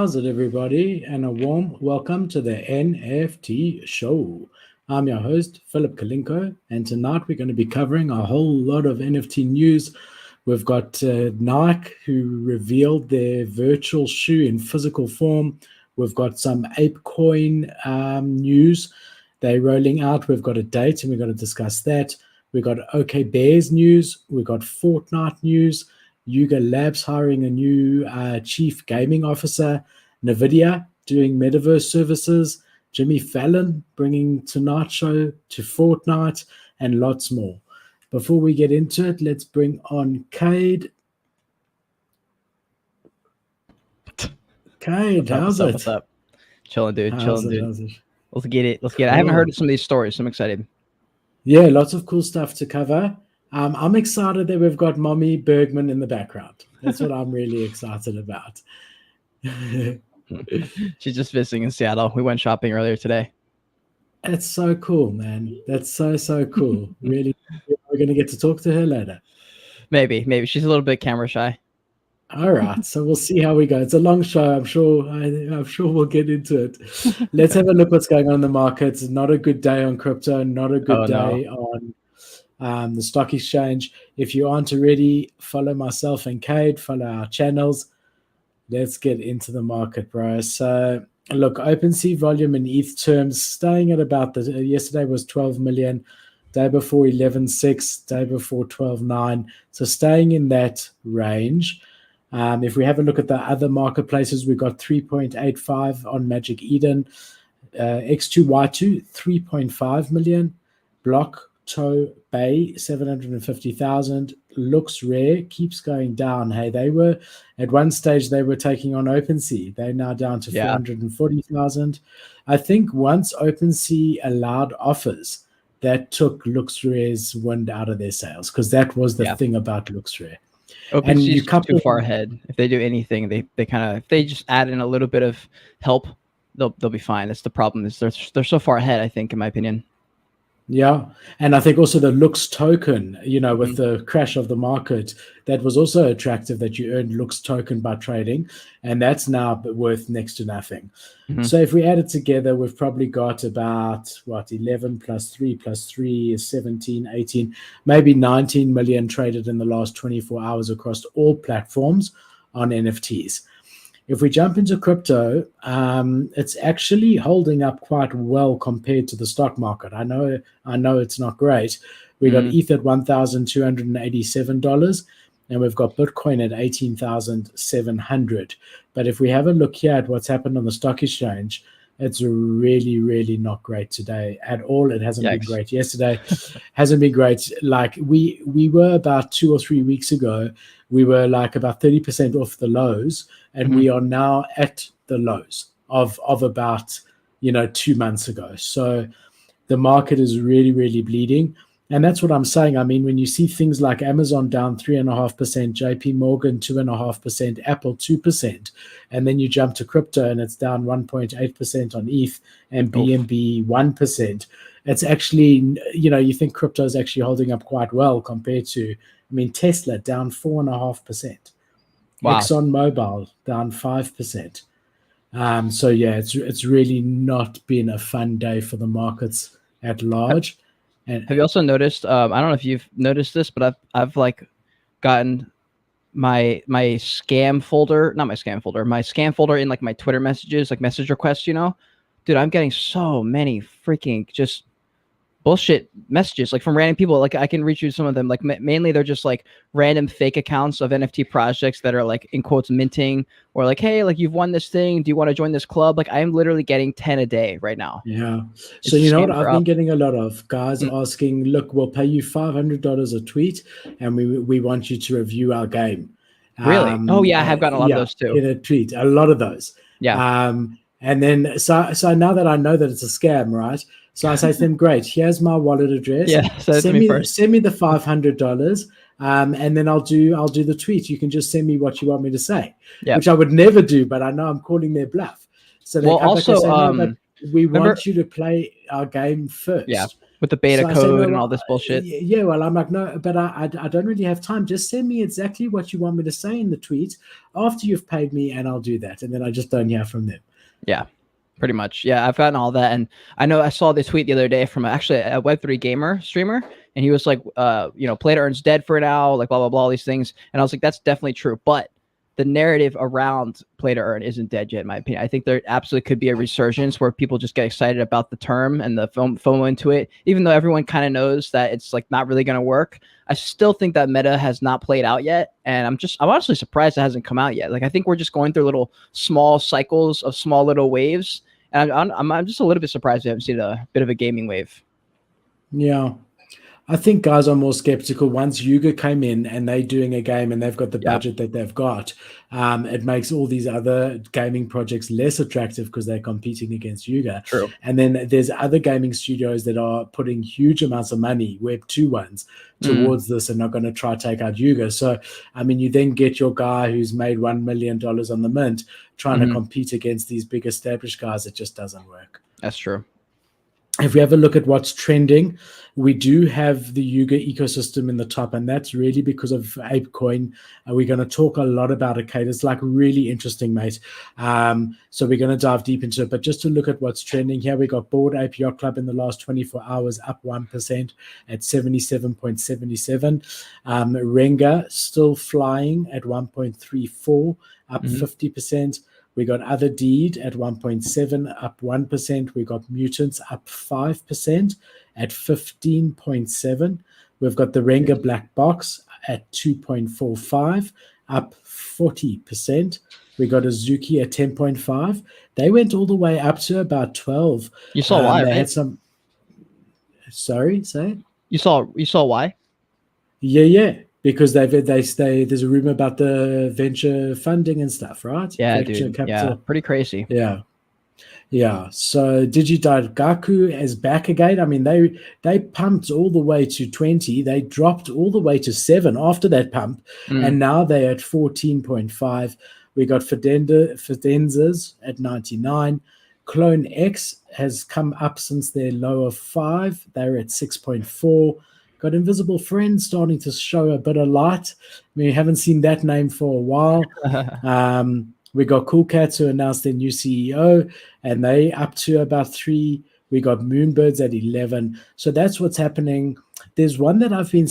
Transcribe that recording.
How's it, everybody? And a warm welcome to the NFT show. I'm your host, Philip Kalinko, and tonight we're going to be covering a whole lot of NFT news. We've got Nike, who revealed their virtual shoe in physical form. We've got some ApeCoin news. They're rolling out. We've got a date, and we're going to discuss that. We've got OK Bears news. We've got Fortnite news. Yuga Labs hiring a new chief gaming officer, NVIDIA doing metaverse services, Jimmy Fallon bringing Tonight Show to Fortnite, and lots more. Before we get into it, let's bring on Cade. Cade, how's it? What's up? Chilling, dude. How's Chilling, it? dude. Let's get it. Cool. I haven't heard of some of these stories, so I'm excited. Yeah, lots of cool stuff to cover. I'm excited that we've got Mommy Bergman in the background. That's what I'm really excited about. She's just visiting in Seattle. We went shopping earlier today. That's so cool, man. That's so cool. Really, we're going to get to talk to her later. Maybe. She's a little bit camera shy. All right, so we'll see how we go. It's a long show. I'm sure we'll get into it. Let's have a look what's going on in the markets. Not a good day on crypto. Not a good day on the stock exchange. If you aren't already, follow myself and Cade, follow our channels. Let's get into the market, bro. So look, OpenSea volume in ETH terms staying at about yesterday was 12 million, day before 11.6, day before 12.9. So staying in that range. If we have a look at the other marketplaces, we've got 3.85 on Magic Eden, X2Y2 3.5 million, Block Toe Bay 750,000. Looks Rare keeps going down. Hey, they were at one stage they were taking on OpenSea. They're now down to 440,000. I think once OpenSea allowed offers, that took Looks Rare's wind out of their sails, because that was the thing about Looks Rare. OpenSea's too far ahead. If they do anything, they kind of, if they just add in a little bit of help, they'll be fine. That's the problem. Is they're so far ahead, I think, in my opinion. Yeah, and I think also the Looks token, with the crash of the market, that was also attractive, that you earned Looks token by trading, and that's now worth next to nothing. So if we add it together, we've probably got about 11 plus 3 is 17, 18, maybe 19 million traded in the last 24 hours across all platforms on NFTs. If we jump into crypto, it's actually holding up quite well compared to the stock market. I know it's not great. We got ETH at $1,287, and we've got Bitcoin at 18,700. But if we have a look here at what's happened on the stock exchange, it's really, really not great today at all. It hasn't been great yesterday. Hasn't been great. Like we were about 2 or 3 weeks ago, we were like about 30% off the lows, and we are now at the lows of about 2 months ago. So the market is really, really bleeding. And that's what I'm saying. I mean, when you see things like Amazon down 3.5%, JP Morgan 2.5%, Apple 2%, and then you jump to crypto and it's down 1.8% on ETH and BNB 1%, it's actually, you think crypto is actually holding up quite well compared to, Tesla down 4.5%. Wow. ExxonMobil down 5%. So yeah, it's really not been a fun day for the markets at large. And have you also noticed? I don't know if you've noticed this, but I've like gotten my scam folder, not my scam folder, my scam folder in like my Twitter messages, like message requests. Dude, I'm getting so many freaking just bullshit messages, like from random people. Like I can reach you some of them. Like mainly they're just like random fake accounts of NFT projects that are like in quotes minting, or like, hey, like you've won this thing. Do you want to join this club? Like I'm literally getting 10 a day right now. Yeah. So you know what I've been getting a lot of guys asking, look, we'll pay you $500 a tweet, and we want you to review our game. Really? Oh yeah, I have gotten a lot of those too. In a tweet, a lot of those. Yeah. And then so now that I know that it's a scam, right? So I say to them, great, here's my wallet address. Yeah, send me the $500, and then I'll do the tweet. You can just send me what you want me to say, which I would never do, but I know I'm calling their bluff. So they come back and say, no, but we want you to play our game first. Yeah. with the beta So I said, code no, and all well, this bullshit. yeah, well, I'm like, no, but I don't really have time. Just send me exactly what you want me to say in the tweet after you've paid me, and I'll do that. And then I just don't hear from them. Yeah, pretty much. Yeah, I've gotten all that. And I know I saw this tweet the other day from actually a Web3 gamer streamer. And he was like, Play to Earn's dead for now, like blah, blah, blah, all these things. And I was like, that's definitely true. But the narrative around Play to Earn isn't dead yet, in my opinion. I think there absolutely could be a resurgence where people just get excited about the term and the FOMO into it, even though everyone kind of knows that it's like not really going to work. I still think that meta has not played out yet, and I'm honestly surprised it hasn't come out yet. Like I think we're just going through little small cycles of small little waves, and I'm just a little bit surprised we haven't seen a bit of a gaming wave. Yeah. I think guys are more skeptical once Yuga came in and they're doing a game and they've got the budget that they've got. It makes all these other gaming projects less attractive because they're competing against Yuga. True. And then there's other gaming studios that are putting huge amounts of money, Web 2 ones, towards this and are going to try to take out Yuga. So, I mean, you then get your guy who's made $1 million on the mint trying to compete against these big established guys. It just doesn't work. That's true. If we have a look at what's trending, we do have the Yuga ecosystem in the top, and that's really because of ApeCoin. We're going to talk a lot about it, Kate. It's like really interesting, mate. So we're going to dive deep into it. But just to look at what's trending here, we got Bored Ape Yacht Club in the last 24 hours, up 1% at 77.77. Renga still flying at 1.34, up 50%. We got Other Deed at 1.7, up 1%. We got Mutants up 5% at 15.7. We've got the Renga Black Box at 2.45, up 40%. We got Azuki at 10.5. They went all the way up to about 12. You saw why, they right? had some. Sorry, say. You saw why? Yeah. Because there's a rumor about the venture funding and stuff, right? Yeah, venture dude. capital. Yeah, pretty crazy. Yeah. So Digidaigaku is back again. I mean, they pumped all the way to 20. They dropped all the way to 7 after that pump, and now they're at 14.5. We got Fidenzas at 99. Clone X has come up since their low of 5. They're at 6.4. Got Invisible Friends starting to show a bit of light. We haven't seen that name for a while. We got Cool Cats who announced their new CEO, and they up to about 3. We got Moonbirds at 11. So that's what's happening. There's one that I've been